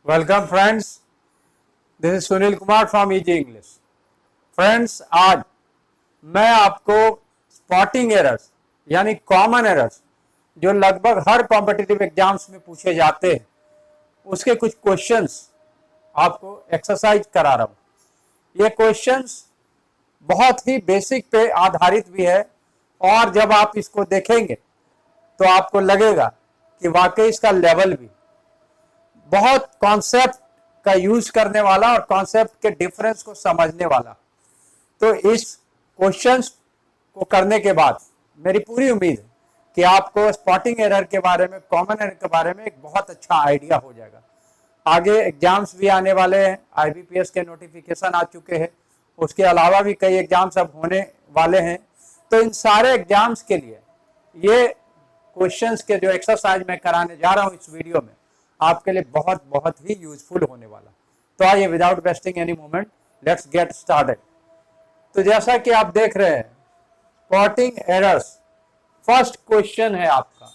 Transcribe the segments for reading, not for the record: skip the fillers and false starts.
Welcome friends, this is Sunil Kumar from easy English. Friends, आज मैं आपको स्पॉटिंग एरर्स यानी कॉमन एरर्स जो लगभग हर कॉम्पिटिटिव एग्जाम्स में पूछे जाते हैं उसके कुछ क्वेश्चंस आपको एक्सरसाइज करा रहा हूं। ये क्वेश्चंस बहुत ही बेसिक पे आधारित भी है और जब आप इसको देखेंगे तो आपको लगेगा कि वाकई इसका लेवल भी बहुत कॉन्सेप्ट का यूज करने वाला और कॉन्सेप्ट के डिफरेंस को समझने वाला। तो इस क्वेश्चंस को करने के बाद मेरी पूरी उम्मीद है कि आपको स्पॉटिंग एरर के बारे में, कॉमन एरर के बारे में एक बहुत अच्छा आइडिया हो जाएगा। आगे एग्जाम्स भी आने वाले हैं, आईबीपीएस के नोटिफिकेशन आ चुके हैं, उसके अलावा भी कई एग्जाम्स अब होने वाले हैं। तो इन सारे एग्जाम्स के लिए ये क्वेश्चंस के जो एक्सरसाइज मैं कराने जा रहा हूं इस वीडियो में आपके लिए बहुत बहुत ही यूजफुल होने वाला। तो आइए without wasting any moment let's get started. तो जैसा कि आप देख रहे हैं स्पॉटिंग एरर्स, फर्स्ट क्वेश्चन है आपका,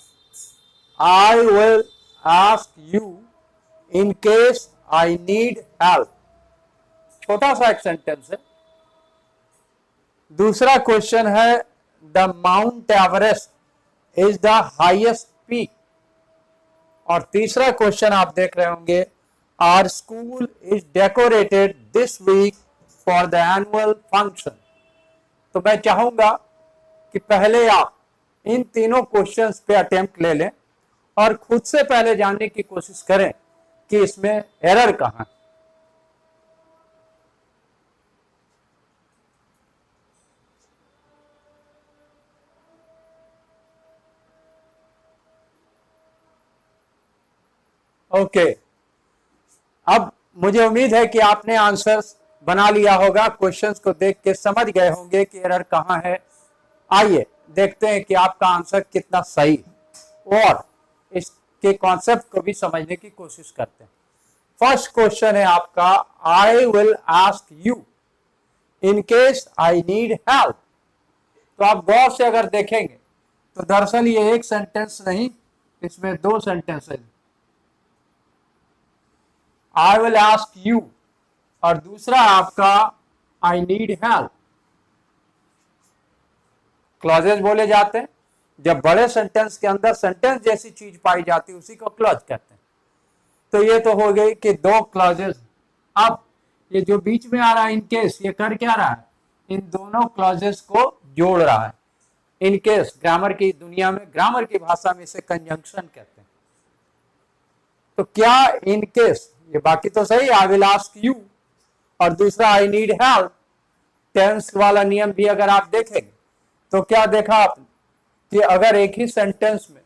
I will ask you in case I need help. छोटा सा एक सेंटेंस है। दूसरा क्वेश्चन है the Mount Everest is the highest peak. और तीसरा क्वेश्चन आप देख रहे होंगे, our school is decorated this week for the annual function. तो मैं चाहूंगा कि पहले आप इन तीनों क्वेश्चंस पे अटेम्प्ट ले लें और खुद से पहले जानने की कोशिश करें कि इसमें एरर कहां है। ओके, अब मुझे उम्मीद है कि आपने आंसर्स बना लिया होगा, क्वेश्चंस को देख के समझ गए होंगे कि एरर कहां है। आइए देखते हैं कि आपका आंसर कितना सही है और इसके कॉन्सेप्ट को भी समझने की कोशिश करते हैं। फर्स्ट क्वेश्चन है आपका, I will ask you in case I need help. तो आप गौर से अगर देखेंगे तो दरअसल ये एक सेंटेंस नहीं, इसमें दो सेंटेंस है। आई विल आस्क यू और दूसरा आपका आई नीड हेल्प। क्लॉजेज बोले जाते हैं, जब बड़े सेंटेंस के अंदर सेंटेंस जैसी चीज पाई जाती है उसी को क्लॉज कहते हैं। तो ये तो हो गई कि दो क्लॉजेज। अब ये जो बीच में आ रहा है इनकेस, ये कर क्या रहा है, इन दोनों क्लॉजेज को जोड़ रहा है। इनकेस ग्रामर की दुनिया में, ग्रामर की भाषा में इसे कंजंक्शन कहते हैं। तो क्या इनकेस, ये बाकी तो सही, आई विल आस्क यू और दूसरा आई नीड हेल्प, टेंस वाला नियम भी अगर आप देखेंगे तो क्या देखा आपने कि अगर एक ही सेंटेंस में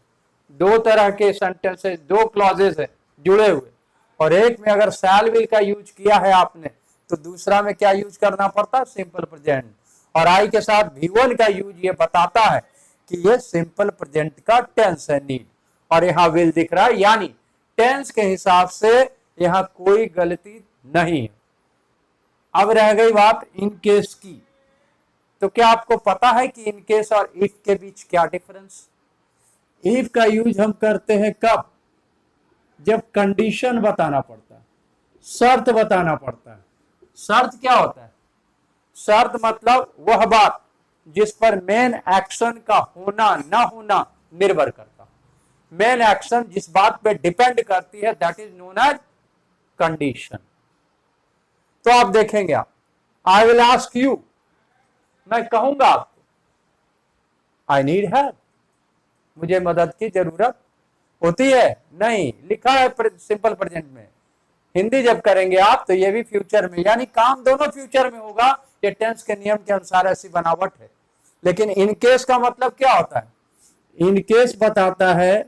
दो तरह के सेंटेंसेस, दो क्लॉजेस है जुड़े हुए, और एक में अगर शैल विल का यूज किया है आपने तो दूसरा में क्या यूज करना पड़ता है, सिंपल प्रेजेंट। और आई के साथ V1 का यूज ये बताता है कि ये सिंपल प्रेजेंट का टेंस है, नीड, और यहाँ विल दिख रहा है, यानी टेंस के हिसाब से यहाँ कोई गलती नहीं है। अब रह गई बात इन केस की। तो क्या आपको पता है कि इन केस और इफ के बीच क्या डिफरेंस? इफ का यूज हम करते हैं कब? जब कंडीशन बताना पड़ता है, शर्त बताना पड़ता है। शर्त क्या होता है? शर्त मतलब वह बात जिस पर मेन एक्शन का होना ना होना निर्भर करता। मेन एक्शन जिस बात पे डिपेंड करती है, that is known as condition. तो आप देखेंगे, आप आई विल आस्क यू, मैं कहूंगा आपको आई नीड हेल्प, मुझे मदद की जरूरत होती है। नहीं लिखा है सिंपल प्रेजेंट में। हिंदी जब करेंगे आप तो ये भी फ्यूचर में, यानी काम दोनों फ्यूचर में होगा। ये टेंस के नियम के अनुसार ऐसी बनावट है। लेकिन इन केस का मतलब क्या होता है? इन केस बताता है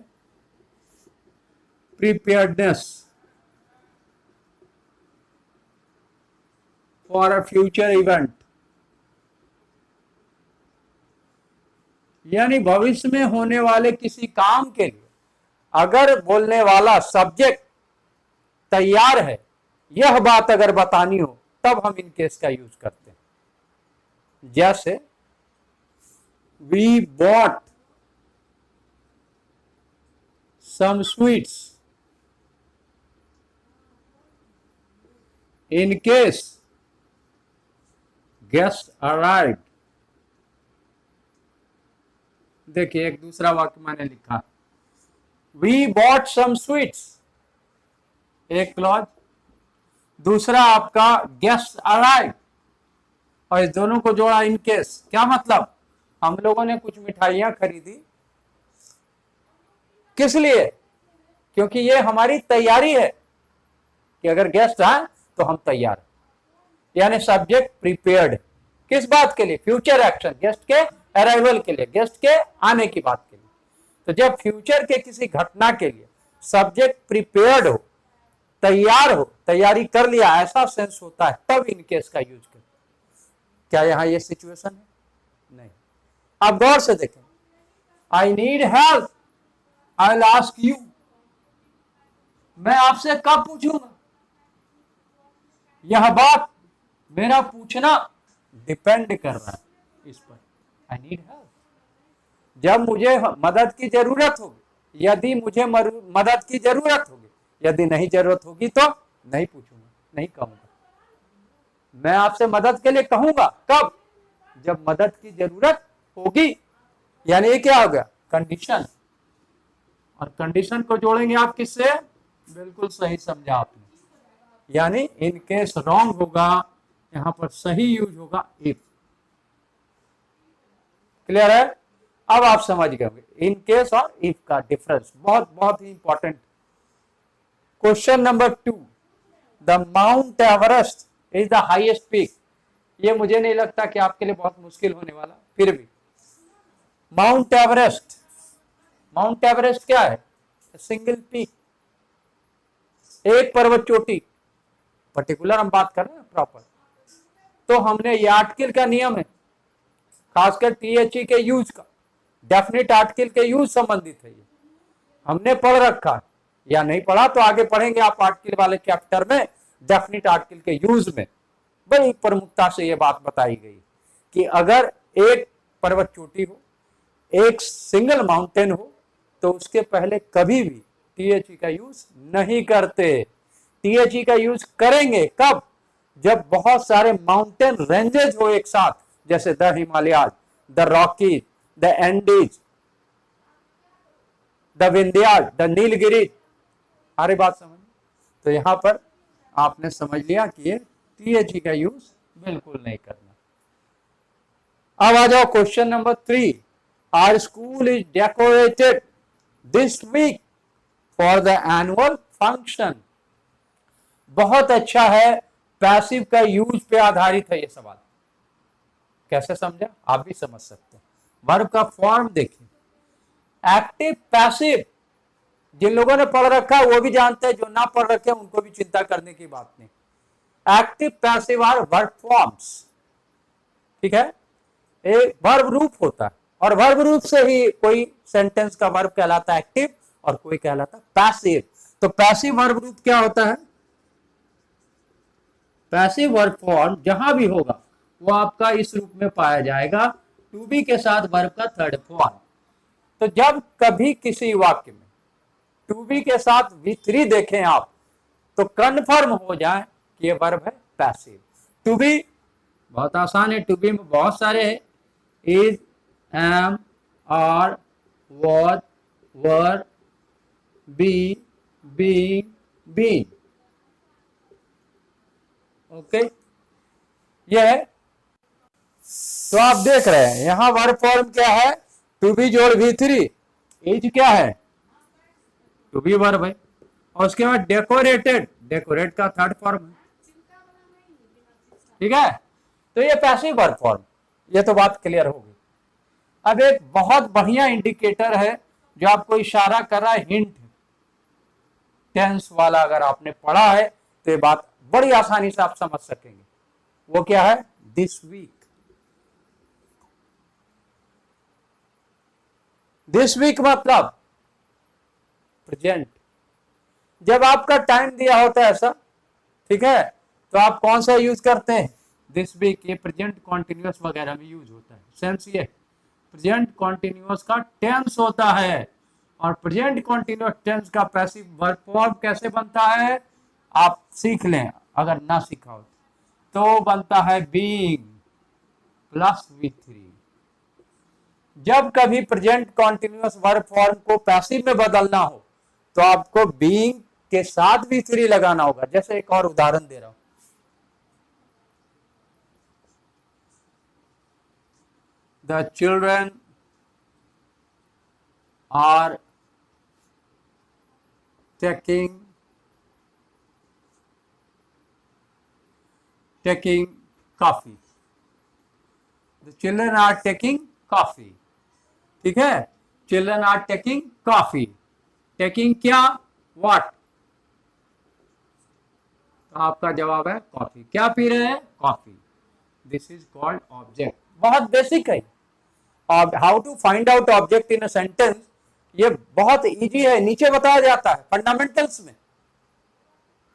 preparedness for a future event, यानी भविष्य में होने वाले किसी काम के लिए अगर बोलने वाला सब्जेक्ट तैयार है, यह बात अगर बतानी हो तब हम इन केस का यूज करते हैं। जैसे we bought some sweets in case guest arrived, देखिए एक दूसरा वाक्य मैंने लिखा, वी बॉट सम स्वीट्स, एक क्लॉज, दूसरा आपका गेस्ट अराइव, और इस दोनों को जोड़ा इन केस। क्या मतलब, हम लोगों ने कुछ मिठाइयां खरीदी, किस लिए, क्योंकि ये हमारी तैयारी है कि अगर गेस्ट आए तो हम तैयार, यानी सब्जेक्ट प्रिपेयर्ड, किस बात के लिए, फ्यूचर एक्शन, गेस्ट के अराइवल के लिए, गेस्ट के आने की बात के लिए। तो जब फ्यूचर के किसी घटना के लिए सब्जेक्ट प्रिपेयर्ड हो, तैयार हो, तैयारी कर लिया, ऐसा सेंस होता है, तब इन केस का यूज करें। क्या यहां ये सिचुएशन है? नहीं। आप गौर से देखें, आई need help, I will ask you, मैं आपसे कब पूछूंगा, यह बात मेरा पूछना डिपेंड कर रहा है इस पर, आई नीड हेल्प, जब मुझे मदद की जरूरत होगी, यदि मुझे मदद की जरूरत होगी, यदि नहीं जरूरत होगी तो नहीं पूछूंगा, नहीं कहूंगा। मैं आपसे मदद के लिए कहूंगा कब, जब मदद की जरूरत होगी, यानी ये क्या हो गया, कंडीशन, और कंडीशन को जोड़ेंगे आप किससे, बिल्कुल सही समझा आपने, यानी इन केस रॉन्ग होगा, यहां पर सही यूज होगा इफ। क्लियर है? अब आप समझ गए होंगे इन केस और इफ का डिफरेंस, बहुत बहुत ही important. Question number 2, the Mount Everest is the highest peak. ये मुझे नहीं लगता कि आपके लिए बहुत मुश्किल होने वाला, फिर भी माउंट एवरेस्ट, माउंट एवरेस्ट क्या है, सिंगल पीक, एक पर्वत चोटी, पर्टिकुलर हम बात कर रहे हैं प्रॉपर। तो हमने ये आर्टिकल का नियम है, खासकर THE के यूज का, डेफिनेट आर्टिकल के यूज संबंधित है, ये हमने पढ़ रखा, या नहीं पढ़ा तो आगे पढ़ेंगे आप आर्टिकल वाले चैप्टर में, डेफिनेट आर्टिकल के यूज में बड़ी प्रमुखता से ये बात बताई गई कि अगर एक पर्वत चोटी हो, एक सिंगल माउंटेन हो, तो उसके पहले कभी भी THE का यूज नहीं करते। THE का यूज करेंगे कब, जब बहुत सारे माउंटेन रेंजेस हो एक साथ, जैसे the Himalayas, the Rockies, the Andes, the Vindhyas, the Nilgiri. सारी बात समझ, तो यहां पर आपने समझ लिया कि ये THE का यूज बिल्कुल नहीं करना। अब आ जाओ question number 3, our school is decorated this week for the annual function. बहुत अच्छा है, पैसिव का यूज पे आधारित है ये सवाल। कैसे समझा, आप भी समझ सकते हैं। वर्ब का फॉर्म देखिए, एक्टिव पैसिव, जिन लोगों ने पढ़ रखा है वो भी जानते हैं, जो ना पढ़ रखे उनको भी चिंता करने की बात नहीं। Active passive are verb forms, ठीक है, एक वर्ब रूप होता है, और वर्ब रूप से ही कोई सेंटेंस का वर्ब कहलाता है एक्टिव और कोई कहलाता है पैसिव। तो पैसिव वर्ब रूप क्या होता है, पैसिव वर्ब फॉर्म जहां भी होगा वो आपका इस रूप में पाया जाएगा, टू बी के साथ वर्ब का थर्ड फॉर्म। तो जब कभी किसी वाक्य में टू बी के साथ V3 देखें आप, तो कन्फर्म हो जाए कि ये वर्ब है पैसिव। टू बी बहुत आसान है, टू बी में बहुत सारे हैं, is, am, are, was, were, be, being, being. Okay, ये है। तो आप देख रहे हैं यहां वर्ब फॉर्म क्या है, टू बी जोड़ V3, इज क्या है, टू बी वर्ब है, और उसके बाद डेकोरेटेड, डेकोरेट का थर्ड फॉर्म है, ठीक है। तो ये पैसिव वर्ब फॉर्म, ये तो बात क्लियर होगी। अब एक बहुत बढ़िया इंडिकेटर है जो आपको इशारा कर रहा है, हिंट, टेंस वाला अगर आपने पढ़ा है तो ये बात बड़ी आसानी से आप समझ सकेंगे। वो क्या है, दिस वीक। दिस वीक मतलब प्रेजेंट, जब आपका टाइम दिया होता है ऐसा, ठीक है, तो आप कौन सा यूज करते हैं, दिस वीक। ये प्रेजेंट कॉन्टिन्यूअस वगैरह में यूज होता है। सेंस ये प्रेजेंट कॉन्टिन्यूअस का टेंस होता है, और प्रेजेंट कॉन्टिन्यूअस टेंस का पैसिव वर्ब फॉर्म कैसे बनता है आप सीख लें, अगर ना सीखा हो तो बनता है बीइंग प्लस V3। जब कभी प्रेजेंट कॉन्टिन्यूअस वर्ब फॉर्म को पैसिव में बदलना हो तो आपको बीइंग के साथ V3 लगाना होगा। जैसे एक और उदाहरण दे रहा हूं, the children are taking coffee. The children are taking coffee. ठीक है, children are taking coffee. Taking क्या, व्हाट? तो आपका जवाब है कॉफी। क्या पी रहे हैं? Coffee. This is called object. बहुत बेसिक है। How to find out object in a sentence, ये बहुत इजी है, नीचे बताया जाता है फंडामेंटल्स में।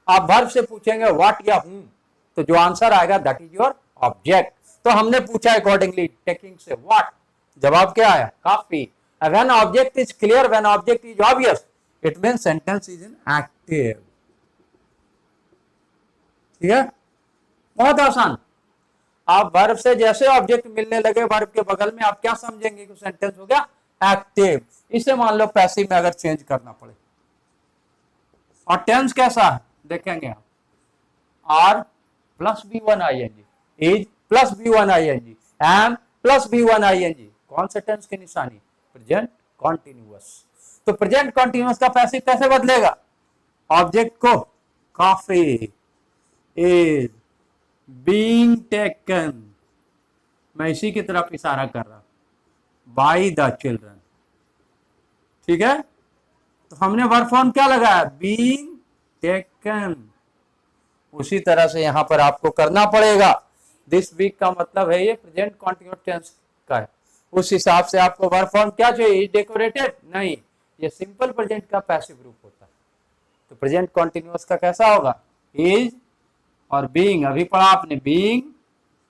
आप वर्ब से पूछेंगे व्हाट या हूं, तो जो आंसर आएगा दैट इज योर ऑब्जेक्ट। तो हमने पूछा अकॉर्डिंगली टेकिंग से व्हाट, जवाब क्या आया? Coffee. When object is clear, when object is obvious, it means sentence is in active. ठीक है, बहुत आसान। आप वर्ब से जैसे ऑब्जेक्ट मिलने लगे वर्ब के बगल में, आप क्या समझेंगे कि सेंटेंस हो गया एक्टिव। इसे मान लो पैसिव में अगर चेंज करना पड़े। और टेंस कैसा है देखेंगे आप, are plus B1 ING, is plus B1 ING, am plus B1 ING। कौन से टेंस की निशानी? Present continuous. तो प्रेजेंट कॉन्टिन्यूअस का पैसिव कैसे बदलेगा? ऑब्जेक्ट को कॉफी इज बीइंग टेकन, मैं इसी की तरफ इशारा कर रहा हूं, बाय द चिल्ड्रन। ठीक है, तो हमने वर्ब फॉर्म क्या लगाया? Being taken. उसी तरह से यहां पर आपको करना पड़ेगा। दिस वीक का मतलब है ये प्रेजेंट कॉन्टिन्यूअस टेंस का है। उस हिसाब से आपको वर्ब फॉर्म क्या चाहिए? Is decorated? नहीं, ये सिंपल प्रेजेंट का पैसिव रूप होता है। तो प्रेजेंट कॉन्टिन्यूअस का कैसा होगा? इज और बीइंग, अभी पढ़ा आपने बीइंग,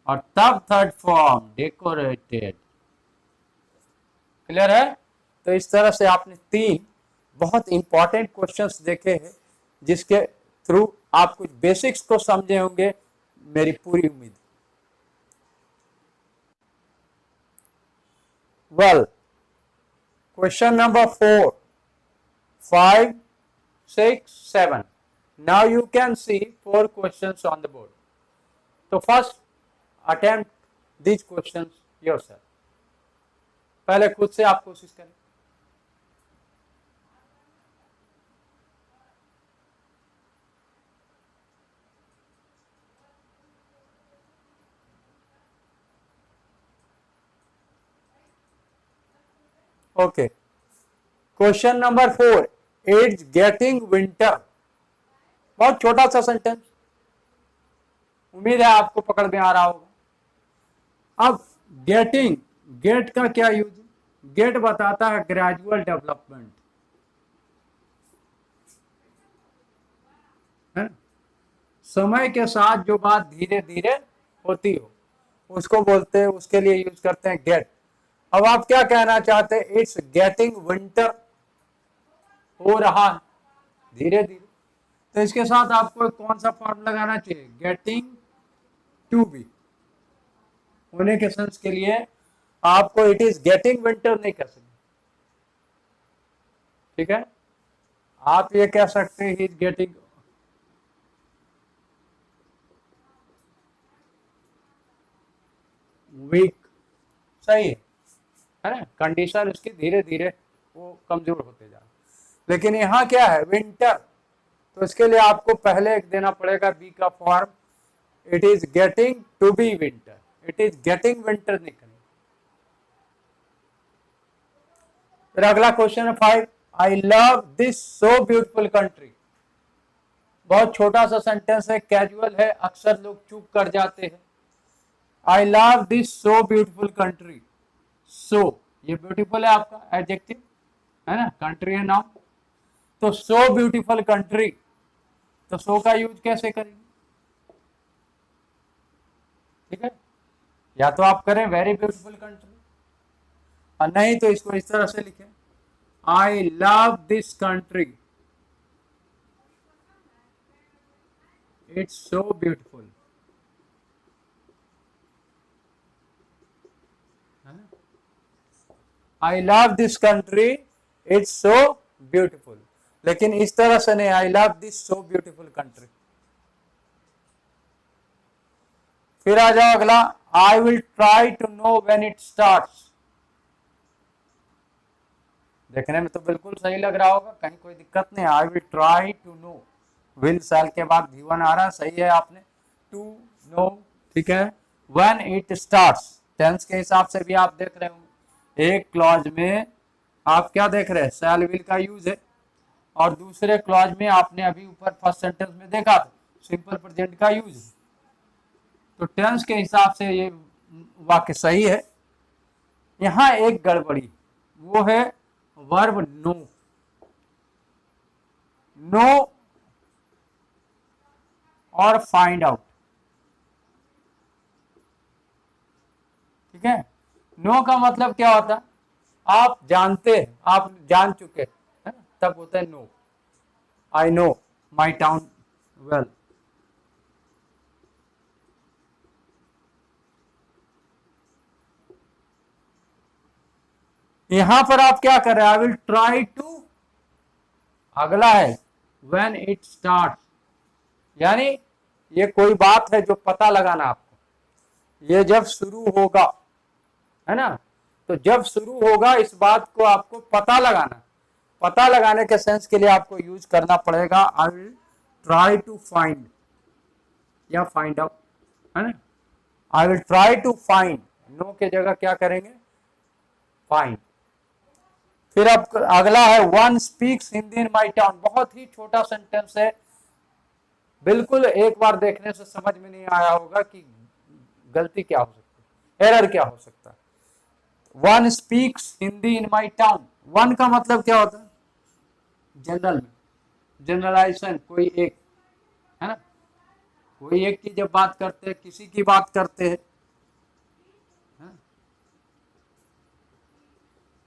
और तब थर्ड फॉर्म डेकोरेटेड। क्लियर है? तो इस तरह से आपने 3 बहुत इंपॉर्टेंट क्वेश्चंस देखे हैं, जिसके थ्रू आप कुछ बेसिक्स को समझे होंगे, मेरी पूरी उम्मीद। Well, question number 4, 5, 6, 7। Now you can see 4 questions on the board. So first attempt these questions yourself. पहले खुद से आप कोशिश करें। Okay, question number 4, it's getting winter. बहुत छोटा सा सेंटेंस, उम्मीद है आपको पकड़ में आ रहा होगा। अब गेटिंग, गेट का क्या यूज? गेट बताता है ग्रेजुअल डेवलपमेंट, है? समय के साथ जो बात धीरे धीरे होती हो उसको बोलते हैं, उसके लिए यूज करते हैं गेट। अब आप क्या कहना चाहते हैं? इट्स गेटिंग विंटर, हो रहा धीरे धीरे। तो इसके साथ आपको कौन सा फॉर्म लगाना चाहिए? Getting to be. होने के सेंस के लिए आपको इट इज गेटिंग विंटर नहीं कर सकते। ठीक है, आप ये कह सकते हैं इज गेटिंग वीक। सही है ना? कंडीशन उसकी धीरे धीरे वो कमजोर होते जा रहा है। लेकिन यहाँ क्या है? विंटर। तो इसके लिए आपको पहले एक देना पड़ेगा बी का form, it is getting to be winter. It is getting winter नहीं करेंगे। फिर अगला क्वेश्चन है 5, I love this so beautiful country. बहुत छोटा सा सेंटेंस है, कैजुअल है, अक्सर लोग चूक कर जाते हैं। I love this so beautiful country. So, ये ब्यूटीफुल है आपका एडजेक्टिव, है ना? कंट्री है नाउन। तो सो ब्यूटीफुल कंट्री, तो सो का यूज कैसे करेंगे? ठीक है, या तो आप करें वेरी ब्यूटीफुल कंट्री, और नहीं तो इसको इस तरह से लिखें, I love this country, it's so beautiful, I love this country, it's so beautiful. लेकिन इस तरह से नहीं, I love this so beautiful country. फिर आ जाओ अगला, I will try to know when it starts. देखने में तो बिल्कुल सही लग रहा होगा, कहीं कोई दिक्कत नहीं। I will try to know, will shall के बाद V1 आ रहा है, सही है आपने। टू नो, ठीक है। व्हेन इट स्टार्ट्स, टेंस के हिसाब से भी आप देख रहे होंगे, एक क्लॉज में आप क्या देख रहे हैं, शैल विल का यूज है, और दूसरे क्लॉज में आपने अभी ऊपर फर्स्ट सेंटेंस में देखा था सिंपल प्रेजेंट का यूज है। तो टेंस के हिसाब से ये वाक्य सही है। यहां एक गड़बड़ी, वो है वर्ब नो। नो और फाइंड आउट, ठीक है। नो का मतलब क्या होता है, आप जानते हैं, आप जान चुके हैं, तब होता है know. I know my town well. यहां पर आप क्या कर रहे हैं, आई विल ट्राई टू, अगला है व्हेन इट स्टार्ट, यानी ये कोई बात है जो पता लगाना आपको, ये जब शुरू होगा, है ना। तो जब शुरू होगा इस बात को आपको पता लगाना, पता लगाने के सेंस के लिए आपको यूज करना पड़ेगा I will try to find या फाइंड आउट, है ना। I will try to find, know के जगह क्या करेंगे, फाइंड। फिर अब अगला है one speaks Hindi in my town. बहुत ही छोटा सेंटेंस है, बिल्कुल एक बार देखने से समझ में नहीं आया होगा कि गलती क्या हो सकती है, एरर क्या हो सकता है। One speaks Hindi in my town, one का मतलब क्या होता है, जनरल में, जनरलाइजेशन, कोई एक, है ना। कोई एक की जब बात करते हैं, किसी की बात करते हैं,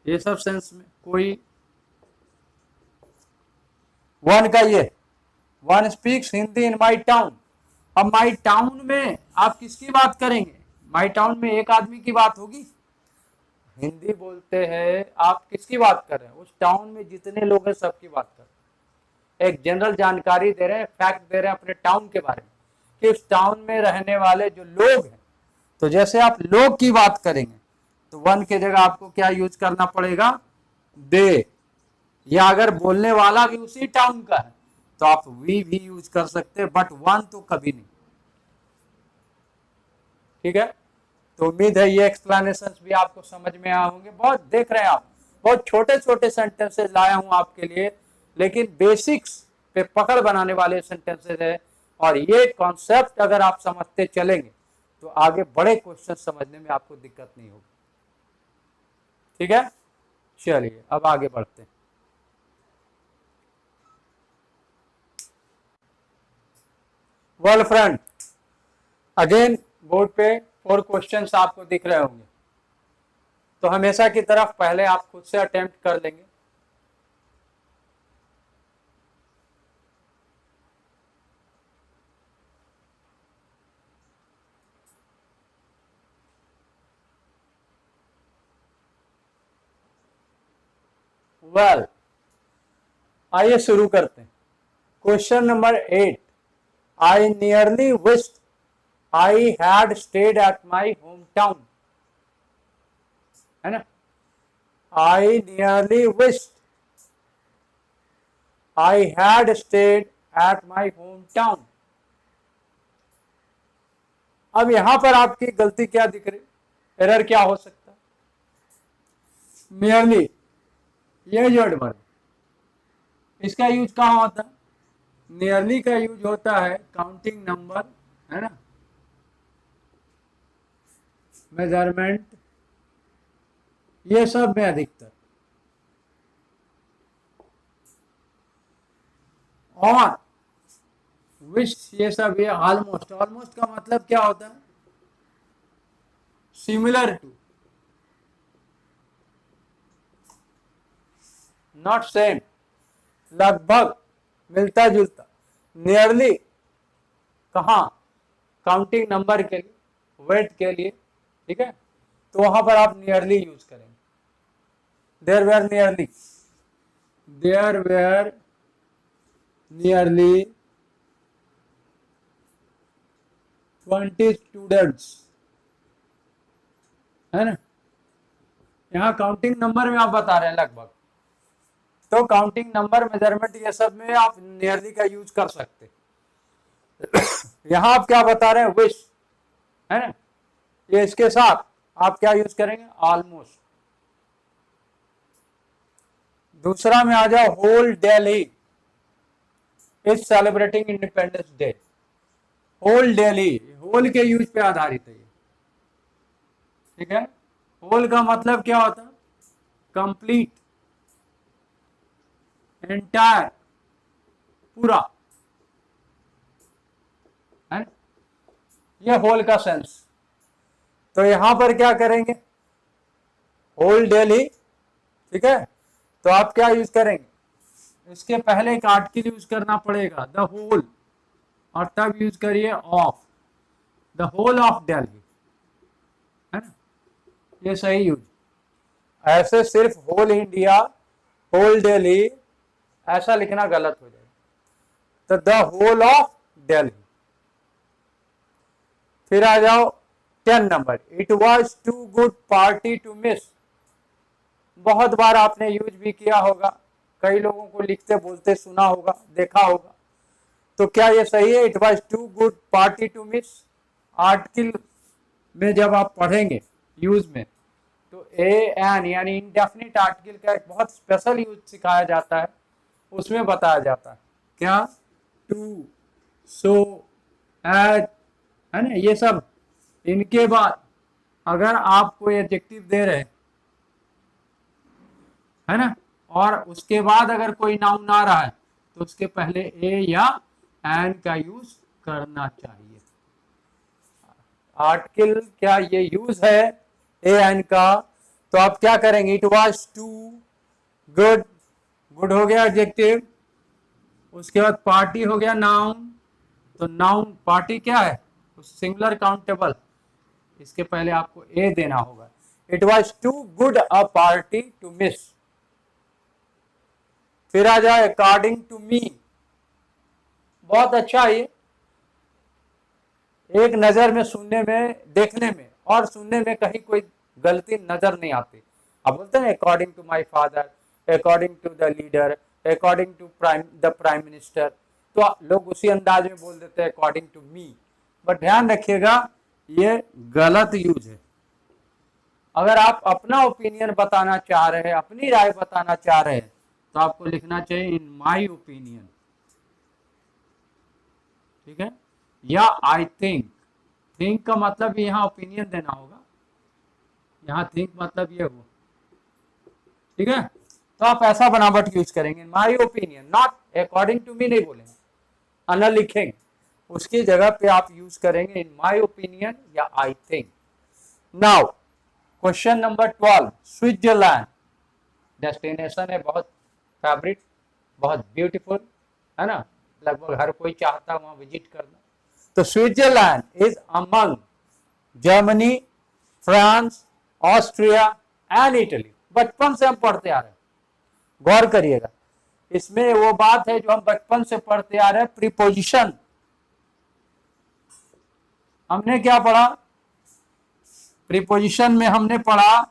ये सब सेंस में कोई। वन का ये, one speaks Hindi in my town. अब माई टाउन में आप किसकी बात करेंगे, माई टाउन में एक आदमी की बात होगी। हिंदी बोलते हैं, आप किसकी बात कर रहे हैं, उस टाउन में जितने लोग हैं सबकी बात कर रहे हैं। एक जनरल जानकारी दे रहे हैं, फैक्ट दे रहे हैं अपने टाउन के बारे में, कि उस टाउन में रहने वाले जो लोग हैं। तो जैसे आप लोग की बात करेंगे तो वन के जगह आपको क्या यूज करना पड़ेगा, दे। या अगर बोलने वाला भी उसी टाउन का है तो आप वी भी यूज कर सकते हैं, बट वन तो कभी नहीं, ठीक है। तो उम्मीद है ये एक्सप्लेनेशन भी आपको समझ में आए होंगे। बहुत देख रहे हैं आप, बहुत छोटे छोटे सेंटेंसेस लाया हूं आपके लिए, लेकिन बेसिक्स पे पकड़ बनाने वाले सेंटेंसेस है। और ये कॉन्सेप्ट अगर आप समझते चलेंगे तो आगे बड़े क्वेश्चन समझने में आपको दिक्कत नहीं होगी, ठीक है। चलिए अब आगे बढ़ते हैं। वेल फ्रेंड, अगेन बोर्ड पे 4 क्वेश्चंस आपको दिख रहे होंगे, तो हमेशा की तरफ पहले आप खुद से अटेम्प्ट कर लेंगे। वेल आइए शुरू करते हैं। Question number 8, I nearly wished I had stayed at my home town, है ना। I nearly wished I had stayed at my home town. अब यहां पर आपकी गलती क्या दिख रही, एरर क्या हो सकता है, नियरली, ये जो वर्ड, इसका यूज कहां होता है, नियरली का यूज होता है काउंटिंग नंबर, है ना, मेजरमेंट, ये सब में अधिकतर। और विश, ये सब, ये ऑलमोस्ट, ऑलमोस्ट का मतलब क्या होता है, सिमिलर टू, नॉट सेम, लगभग, मिलता जुलता। नियरली कहाँ, काउंटिंग नंबर के लिए, वेट के लिए, ठीक है, तो वहां पर आप नियरली यूज करेंगे। देयर वेयर नियरली 20 स्टूडेंट्स, है ना। यहाँ काउंटिंग नंबर में आप बता रहे हैं लगभग, तो काउंटिंग नंबर, मेजरमेंट, ये सब में आप नियरली का यूज कर सकते। यहाँ आप क्या बता रहे हैं, विश, है ना, ये इसके साथ आप क्या यूज करेंगे, ऑलमोस्ट। दूसरा में आ जाओ, whole Delhi is celebrating independence day. Whole Delhi, whole के यूज पे आधारित है ये, ठीक है। होल का मतलब क्या होता है, कंप्लीट, एंटायर, पूरा, है, ये होल का सेंस। तो यहां पर क्या करेंगे, होल दिल्ली, ठीक है, तो आप क्या यूज करेंगे, इसके पहले एक आर्टिकल यूज करना पड़ेगा, द होल, और तब यूज करिए of, the whole of Delhi, है ना, ये सही यूज। ऐसे सिर्फ होल इंडिया, होल दिल्ली ऐसा लिखना गलत हो जाएगा, तो द होल ऑफ दिल्ली। फिर आ जाओ 10 नंबर, it was too good party to miss. बहुत बार आपने यूज भी किया होगा, कई लोगों को लिखते बोलते सुना होगा, देखा होगा, तो क्या ये सही है, it was too good party to miss. Article में जब आप पढ़ेंगे यूज में, तो ए एन यानी इंडेफिनिट आर्टिकल का एक बहुत स्पेशल यूज सिखाया जाता है, उसमें बताया जाता है क्या, टू, सो, एट, है ना, ये सब। इनके बाद अगर आप कोई एडजेक्टिव दे रहे हैं, है ना, और उसके बाद अगर कोई नाउन आ रहा है, तो उसके पहले ए या एन का यूज करना चाहिए। आर्टिकल क्या ये यूज है ए एन का, तो आप क्या करेंगे, it was too good, good हो गया एडजेक्टिव, उसके बाद पार्टी हो गया नाउन, तो नाउन पार्टी क्या है, सिंगुलर काउंटेबल, इसके पहले आपको ए देना होगा, it was too good a party to miss. फिर आ जाए अकॉर्डिंग टू मी, बहुत अच्छा है ये, एक नजर में, सुनने में, देखने में और सुनने में कहीं कोई गलती नजर नहीं आती। आप बोलते हैं according to my father, according to the leader, according to the prime minister, तो लोग उसी अंदाज में बोल देते हैं अकॉर्डिंग टू मी, बट ध्यान रखिएगा ये गलत यूज है। अगर आप अपना ओपिनियन बताना चाह रहे हैं, अपनी राय बताना चाह रहे हैं, तो आपको लिखना चाहिए इन माय ओपिनियन, ठीक है, या आई थिंक। थिंक का मतलब यहाँ ओपिनियन देना होगा, यहाँ थिंक मतलब ये हुआ, ठीक है, तो आप ऐसा बनावट यूज करेंगे, my opinion, not according to me नहीं बोलेंगे, अना लिखेंगे, उसकी जगह पे आप यूज करेंगे इन माय ओपिनियन या I think. Now question number 12, Switzerland destination है, बहुत फेवरेट, बहुत ब्यूटीफुल, है ना, लगभग हर कोई चाहता है वहां विजिट करना। तो Switzerland is among Germany, France, Austria and Italy. बचपन से हम पढ़ते आ रहे हैं, गौर करिएगा, इसमें वो बात है जो हम बचपन से पढ़ते आ रहे हैं, प्रीपोजिशन। हमने क्या पढ़ा, प्रीपोजिशन में हमने पढ़ा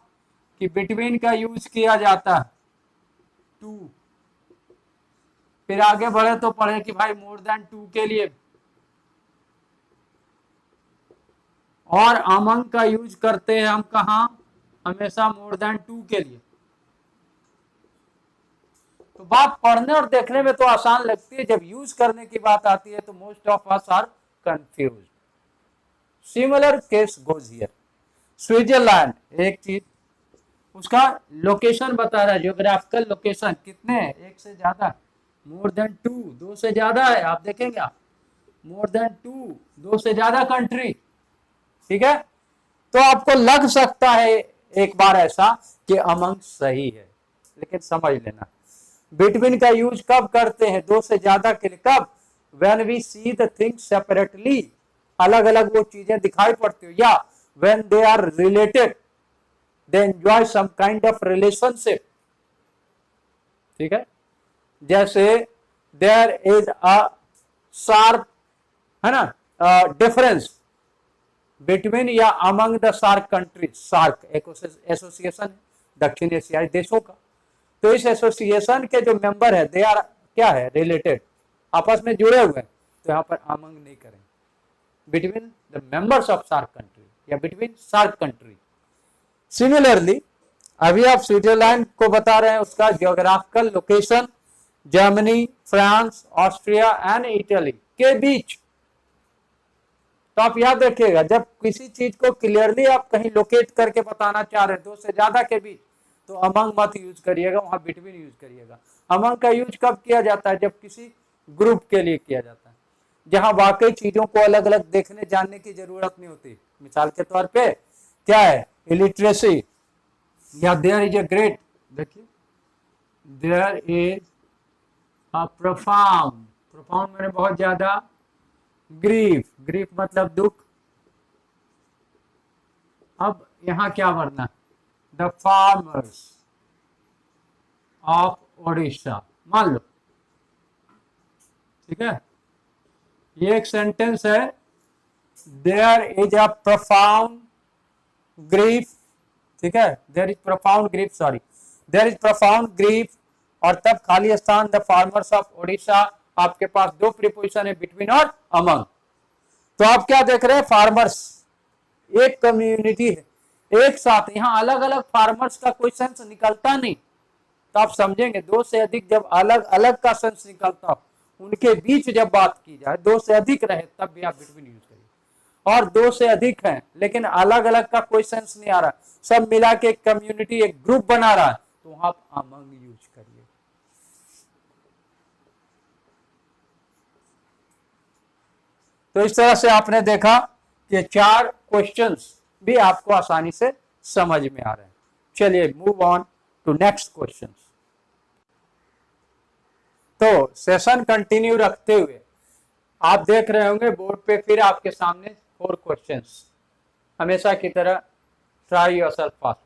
कि बिटवीन का यूज किया जाता है टू, फिर आगे बढ़े तो पढ़े कि भाई मोर देन टू के लिए, और अमंग का यूज करते हैं हम कहा, हमेशा मोर देन टू के लिए। तो बात पढ़ने और देखने में तो आसान लगती है, जब यूज करने की बात आती है तो most of us are confused. Similar case goes here. Switzerland एक चीज, उसका लोकेशन बता रहा है, जियोग्राफिकल लोकेशन कितने हैं, एक से ज्यादा, मोर देन टू, दो से ज्यादा है, आप देखेंगे आप, मोर देन टू, दो से ज्यादा कंट्री, ठीक है। तो आपको लग सकता है एक बार ऐसा कि अमंग सही है, लेकिन समझ लेना बिटवीन का यूज कब करते हैं, दो से ज्यादा के लिए, कब, when we see the things separately, अलग अलग वो चीजें दिखाई पड़ती हो, या when they are related they enjoy some kind of relationship. ठीक है, जैसे देयर इज अ शार्प, है ना, डिफरेंस बिटवीन या among the SAARC countries. SAARC एक एसोसिएशन है दक्षिण एशियाई देशों का, तो इस एसोसिएशन के जो मेंबर है दे आर क्या है, रिलेटेड, आपस में जुड़े हुए हैं, तो यहाँ पर अमंग नहीं करेंगे, between the members of SAARC country या बिटवीन सार्क कंट्री। सिमिलरली अभी आप स्विट्जरलैंड को बता रहे हैं उसका geographical location Germany, France, Austria and Italy के बीच। तो आप याद रखिएगा, जब किसी चीज को क्लियरली आप कहीं लोकेट करके बताना चाह रहे हैं दो से ज्यादा के बीच, तो अमंग मत यूज करिएगा, वहां बिटवीन यूज करिएगा। अमंग का यूज कब किया जाता है, जब किसी ग्रुप के लिए किया जाता है, जहां वाकई चीजों को अलग अलग देखने जानने की जरूरत नहीं होती। मिसाल के तौर पे क्या है, इलिटरेसी, या देयर इज ए ग्रेट, देखिए there is a profound, profound मैंने बहुत ज्यादा, ग्रीफ, ग्रीफ मतलब दुख। अब यहां क्या वरना, द फार्मर्स ऑफ ओडिशा, मान लो, ठीक है, ये एक सेंटेंस है, there is a profound grief, ठीक है, there is profound grief, sorry, there is profound grief, और तब खाली स्थान द फार्मर्स ऑफ ओडिशा, आपके पास दो प्रीपोजिशन है, बिटवीन और अमंग। तो आप क्या देख रहे हैं, फार्मर्स एक कम्युनिटी है, एक साथ, यहां अलग अलग फार्मर्स का कोई सेंस निकलता नहीं, तो आप समझेंगे दो से अधिक जब अलग अलग का सेंस निकलता हो, उनके बीच जब बात की जाए, दो से अधिक रहे तब भी आप बिटवीन यूज करिए। और दो से अधिक हैं लेकिन अलग अलग का कोई सेंस नहीं आ रहा, सब मिला के एक कम्युनिटी, एक ग्रुप बना रहा है, तो वहां आप अमंग यूज करिए। तो इस तरह से आपने देखा कि 4 क्वेश्चंस भी आपको आसानी से समझ में आ रहे हैं। चलिए move on to next questions. तो सेशन कंटिन्यू रखते हुए आप देख रहे होंगे बोर्ड पे फिर आपके सामने 4 क्वेश्चंस, हमेशा की तरह ट्राई योरसेल्फ फास्ट।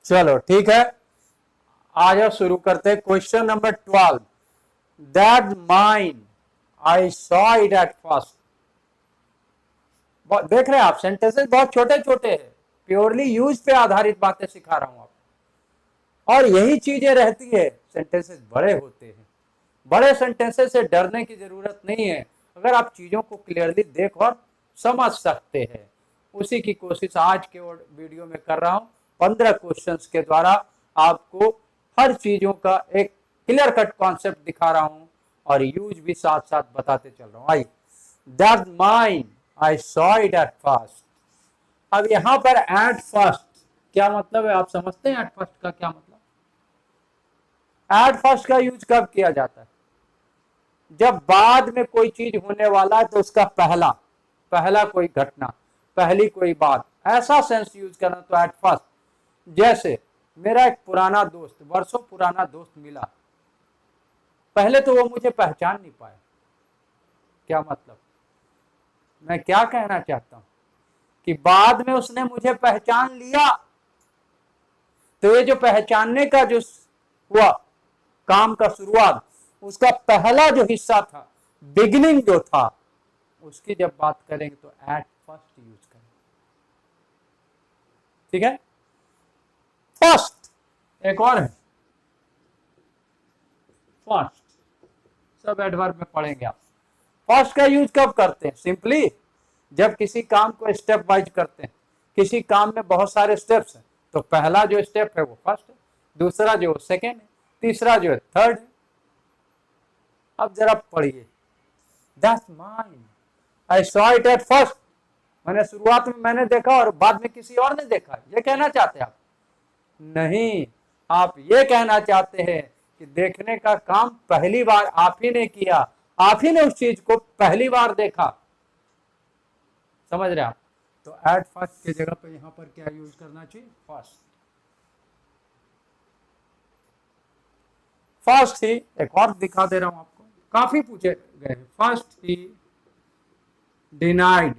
चलो ठीक है, आ जाओ शुरू करते हैं। Question number 12, that mine I saw it at first. देख रहे हैं आप, सेंटेंसेस बहुत छोटे छोटे हैं, प्योरली यूज पे आधारित बातें सिखा रहा हूं आपको, और यही चीजें रहती है, सेंटेंसेस बड़े होते हैं। बड़े सेंटेंसेस से डरने की जरूरत नहीं है, अगर आप चीजों को क्लियरली देख और समझ सकते हैं। उसी की कोशिश आज के वीडियो में कर रहा हूं। 15 क्वेश्चंस के द्वारा आपको हर चीजों का एक क्लियर कट कॉन्सेप्ट दिखा रहा हूं और यूज भी साथ साथ बताते चल रहा हूं। आइए, that mine I saw it at first. अब यहां पर एट फर्स्ट क्या मतलब है, आप समझते हैं एट फर्स्ट का क्या मतलब? एट फर्स्ट का यूज कब किया जाता है? जब बाद में कोई चीज होने वाला है तो उसका पहला कोई घटना, पहली कोई बात, ऐसा सेंस यूज करना, तो एट फर्स्ट। जैसे मेरा एक पुराना दोस्त, वर्षों पुराना दोस्त मिला, पहले तो वो मुझे पहचान नहीं पाया। क्या मतलब? मैं क्या कहना चाहता हूं कि बाद में उसने मुझे पहचान लिया, तो ये जो पहचानने का जो हुआ काम का शुरुआत, उसका पहला जो हिस्सा था, बिगिनिंग जो था, उसकी जब बात करेंगे तो एट फर्स्ट यूज करेंगे। ठीक है, फर्स्ट एक और है, फर्स्ट सब एडवर्ब में पढ़ेंगे आप। फर्स्ट का यूज कब करते हैं? सिंपली जब किसी काम को स्टेप वाइज करते हैं, किसी काम में बहुत सारे स्टेप्स हैं, तो पहला जो स्टेप है वो फर्स्ट है, दूसरा जो सेकेंड है, तीसरा जो है थर्ड है। अब जरा पढ़िए, that's mine I saw it at first, मैंने शुरुआत में मैंने देखा और बाद में किसी और ने देखा, ये कहना चाहते हैं आप? नहीं, आप ये कहना चाहते हैं कि देखने का काम पहली बार आप ही ने किया, आप ही ने उस चीज को पहली बार देखा। समझ रहे आप? तो एट फर्स्ट की जगह पे यहां पर क्या यूज करना चाहिए? फर्स्ट। फर्स्ट ही एक और दिखा दे रहा हूं आपको, काफी पूछे गए। फर्स्ट ही डिनाइड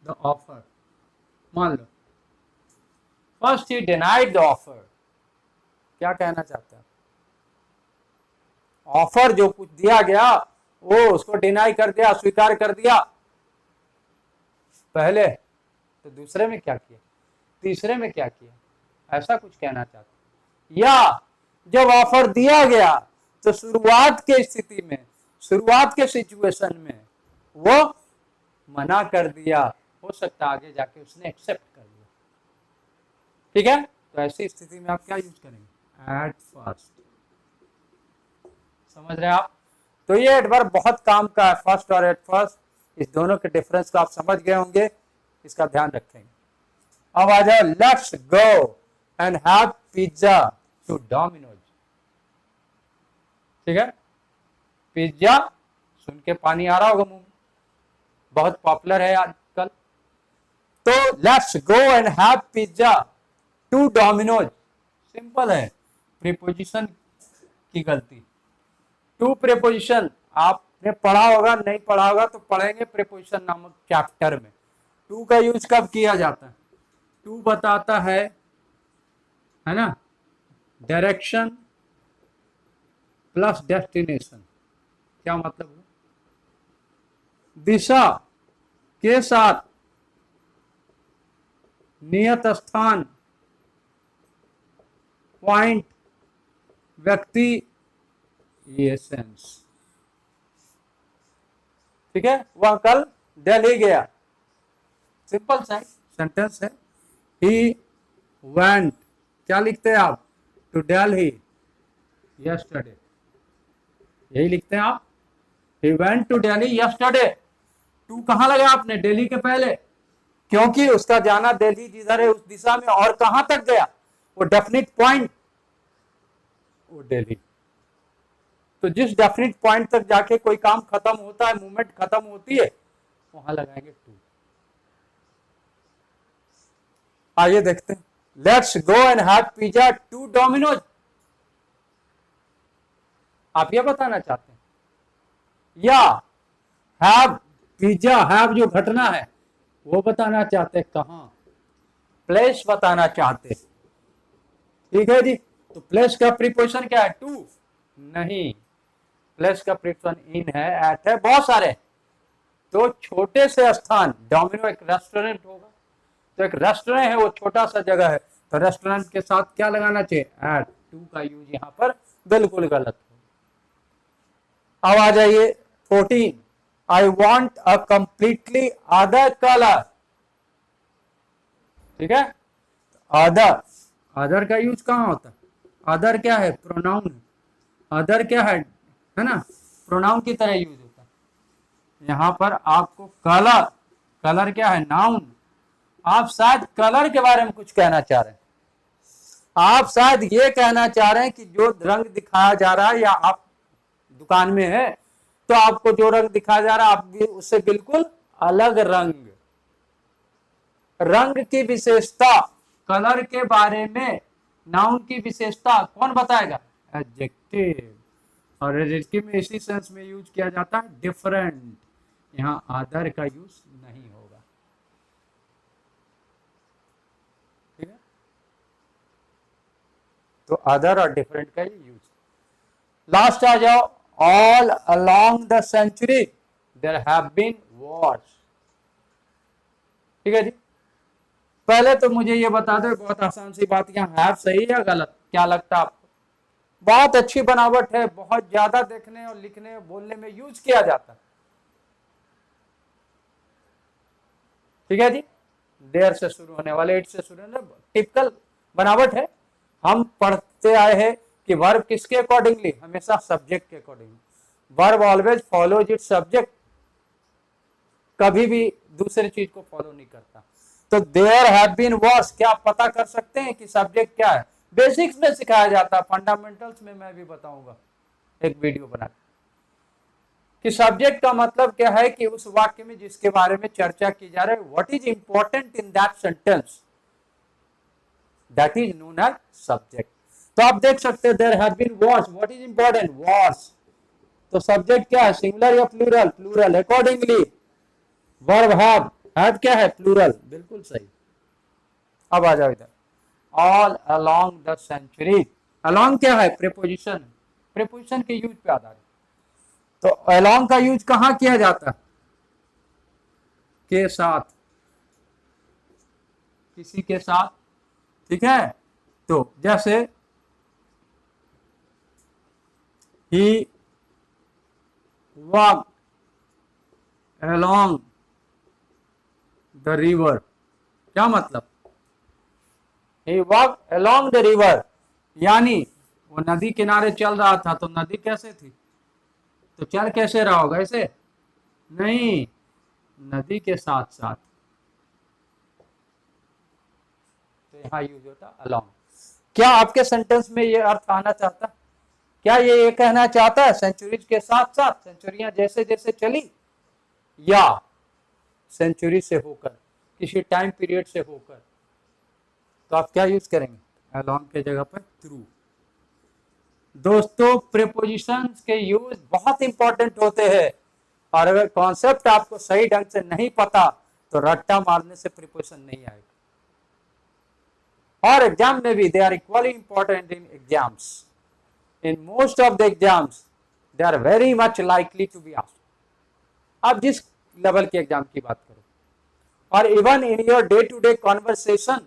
द ऑफर। मान लो फर्स्ट ही डिनाइड द ऑफर। क्या कहना चाहते हैं? ऑफर जो कुछ दिया गया वो उसको डिनाई कर दिया, स्वीकार कर दिया पहले, तो दूसरे में क्या किया, तीसरे में क्या किया, ऐसा कुछ कहना चाहते। या जब ऑफर दिया गया तो शुरुआत के स्थिति में, शुरुआत के सिचुएशन में वो मना कर दिया, हो सकता आगे जाके उसने एक्सेप्ट कर लिया। ठीक है, तो ऐसी स्थिति में आप क्या यूज करेंगे? At first. समझ रहे हैं आप? तो ये एडवर्ब बहुत काम का है, फर्स्ट और एट फर्स्ट। इस दोनों के डिफरेंस को आप समझ गए होंगे, इसका ध्यान रखेंगे। अब आ जाओ, let's go and have pizza to Domino's. ठीक है, पिज्जा सुन के पानी आ रहा होगा मुंह में, बहुत पॉपुलर है आजकल। तो let's go and have pizza to Domino's, simple है, प्रीपोजिशन की गलती। टू प्रीपोजिशन आपने पढ़ा होगा, नहीं पढ़ा होगा तो पढ़ेंगे प्रीपोजिशन नामक चैप्टर में। टू का यूज कब किया जाता है? टू बताता है ना, डायरेक्शन प्लस डेस्टिनेशन। क्या मतलब है? दिशा के साथ नियत स्थान, पॉइंट, व्यक्ति, ये सेंस। ठीक है, वह कल दिल्ली गया, सिंपल सेंटेंस है। ही वेंट, क्या लिखते हैं आप? टू दिल्ली यस्टरडे, यही लिखते हैं आप। He went to Delhi yesterday. To कहां लगा आपने? दिल्ली के पहले, क्योंकि उसका जाना दिल्ली जिधर है उस दिशा में, और कहां तक गया? वो डेफिनिट पॉइंट, वो दिल्ली। तो जिस डेफिनिट पॉइंट तक जाके कोई काम खत्म होता है, मूवमेंट खत्म होती है, वहां लगाएंगे टू। आइए देखते हैं, let's go and have pizza to Domino's. आप ये बताना चाहते हैं, या हैव पिज्जा, हैव जो घटना है वो बताना चाहते, कहां, प्लेस बताना चाहते। ठीक है जी, तो प्लेस का प्रीपोजिशन क्या है? टू नहीं, प्लेस का प्रीपोजिशन इन है, एट है, बहुत सारे। तो छोटे से स्थान, डोमिनो एक रेस्टोरेंट होगा, तो एक रेस्टोरेंट है, वो छोटा सा जगह है, तो रेस्टोरेंट के साथ क्या लगाना चाहिए? एट। टू का यूज यहां पर बिल्कुल गलत हो। अब आ जाइए 14, I want a completely other colour. ठीक है, अदर, अदर का यूज कहां होता है? अदर क्या है? प्रोनाउन। अदर क्या है ना, प्रोनाउन की तरह यूज होता है। यहां पर आपको कलर, कलर क्या है? नाउन। आप शायद कलर के बारे में कुछ कहना चाह रहे हैं, आप शायद ये कहना चाह रहे हैं कि जो रंग दिखाया जा रहा है, या आप दुकान में है तो आपको जो रंग दिखाया जा रहा है, आप भी उससे बिल्कुल अलग रंग, रंग की विशेषता, कलर के बारे में नाउन की विशेषता कौन बताएगा? एडजेक्टिव। और एडजेक्टिव में इसी सेंस में यूज किया जाता है, डिफरेंट। यहां अदर का यूज नहीं होगा। ठीक है, तो अदर और डिफरेंट का ही यूज। लास्ट आ जाओ, all along the century there have been wars. ठीक है जी, पहले तो मुझे ये बता दो, बहुत आसान सी बात, यहाँ हैव सही है या गलत? क्या लगता है आपको? बहुत अच्छी बनावट है, बहुत ज्यादा देखने और लिखने और बोलने में यूज किया जाता है। ठीक है जी, देयर से शुरू होने वाले, इट से शुरू होने, टिपिकल बनावट है। हम पढ़ते आए हैं कि वर्ब किसके अकॉर्डिंगली? हमेशा सब्जेक्ट के accordingly. Verb always follows it subject, कभी भी दूसरी चीज को फॉलो नहीं करता। तो देयर हैव बीन वॉर्स, क्या आप पता कर सकते हैं कि सब्जेक्ट क्या है? बेसिक्स में सिखाया जाता है, फंडामेंटल्स में मैं भी बताऊंगा एक वीडियो बना कि सब्जेक्ट का मतलब क्या है, कि उस वाक्य में जिसके बारे में चर्चा की जा रही है, what is important in that sentence, that is known as subject. तो आप देख सकते हैं there have been wars, what is important, wars. तो सब्जेक्ट क्या है, सिंगुलर या plural? Plural. Accordingly verb have क्या है, प्लूरल, बिल्कुल सही। अब आ जाओ इधर, all along the century. Along क्या है, प्रीपोजिशन, प्रीपोजिशन के यूज पे आधारित। तो अलोंग का यूज कहां किया जाता है? के साथ, किसी के साथ, ठीक है। तो जैसे ही वॉक अलोंग द रिवर, क्या मतलब? ही वॉक अलोंग द रिवर, यानी वो नदी किनारे चल रहा था। तो नदी कैसे थी? तो चल कैसे रहा होगा, ऐसे नहीं, नदी के साथ साथ। तो यहाँ यूज होता अलोंग। क्या आपके सेंटेंस में ये अर्थ आना चाहता? क्या ये कहना चाहता है सेंचुरीज के साथ साथ, सेंचुरियां जैसे जैसे चली, या सेंचुरी से होकर, किसी टाइम पीरियड से होकर? तो आप क्या यूज करेंगे, अलोंग के जगह पर थ्रू। दोस्तों प्रीपोजिशंस के यूज बहुत इंपॉर्टेंट होते हैं, और अगर कॉन्सेप्ट आपको सही ढंग से नहीं पता तो रट्टा मारने से प्रीपोजिशन नहीं आएगा। और एग्जाम में भी they are equally important in exams. In most of the exams they are very much likely to be asked. आप जिस लेवल के एग्जाम की बात करो, और even in your day to day conversation,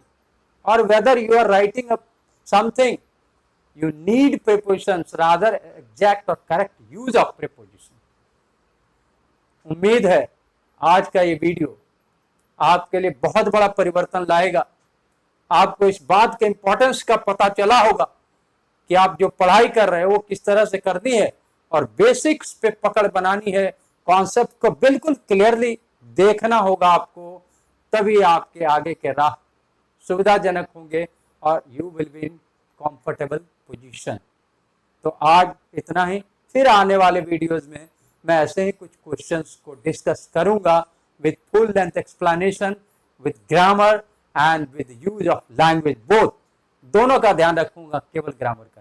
और whether you are writing something, you need prepositions, rather exact or correct use of preposition। उम्मीद है आज का ये वीडियो आपके लिए बहुत बड़ा परिवर्तन लाएगा। आपको इस बात के इंपॉर्टेंस का पता चला होगा कि आप जो पढ़ाई कर रहे हैं वो किस तरह से करनी है, और बेसिक्स पे पकड़ बनानी है, कॉन्सेप्ट को बिल्कुल क्लियरली देखना होगा आपको, तभी आपके आगे के राह सुविधाजनक होंगे और you will be in comfortable position. तो आज इतना ही, फिर आने वाले वीडियोस में मैं ऐसे ही कुछ क्वेश्चंस को डिस्कस करूंगा with full length explanation, with grammar and with use of language both. दोनों का ध्यान रखूंगा, केवल ग्रामर का।